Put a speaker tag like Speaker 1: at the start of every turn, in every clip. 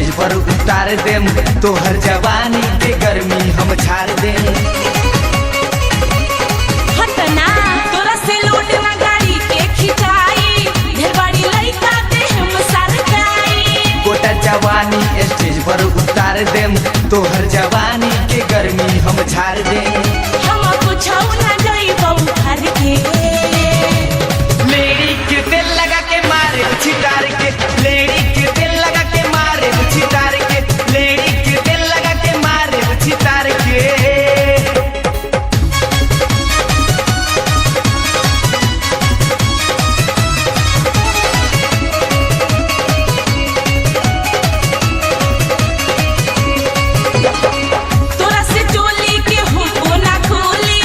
Speaker 1: Stage पर उतार देम, तोहर जवानी के गर्मी हम झाड़ देम।
Speaker 2: हटना तोरा से लोटना गाड़ी के खिंचाई, ढेर बाड़ी लइका दे हम सरकाई।
Speaker 1: गोटा जवानी स्टेज पर उतार देम, तोहर जवानी के गर्मी हम झाड़ देम।
Speaker 2: हम कुछ ना जाइबौ घर के,
Speaker 1: लेडी के तेल लगा के मारे छितार के, लेडी के तेल लगा के मारे छितार के, लेडी के तेल लगा के मारे छितार के।
Speaker 2: तोरा से चोली के हुको ना खोली,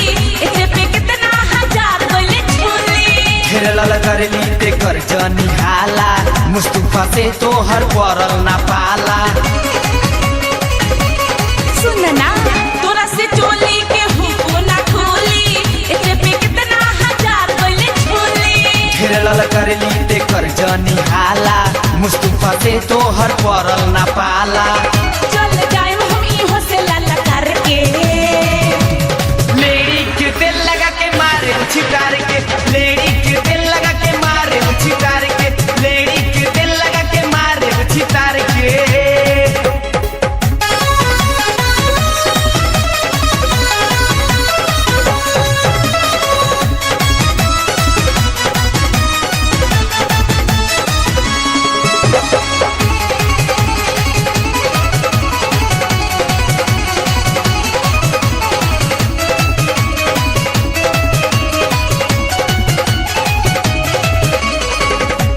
Speaker 2: एकरे पे कितना हजार गइले छोली।
Speaker 1: ढेर लल करली ते कर जनी हाला, मुस्तफा से तोहर पड़ल ना पाला।
Speaker 2: सुनना तोरा से चोली के हुको ना खोली, एकरे पे कितना हजार गइले छोली।
Speaker 1: ढेर लल करली ते कर जनी हाला, मुस्तफा से तोहर पड़ल ना पाला।
Speaker 2: चल जाएम हम इहो से लाला करके,
Speaker 1: लेडी के तेल लगा के मारे छितार के, लेडी के तेल लगा के मारे छितार के, लेडी के तेल लगा के मारे छितार के।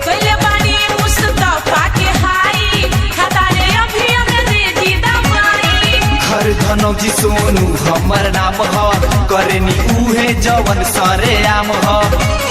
Speaker 2: कइले बाड़ी मुस्तफा के हाई, खतारे अभी अंग्रेजी दवाई।
Speaker 1: हर धनौजी सोनू हमर नाम ह, करनी उहे जवन सरे आम ह।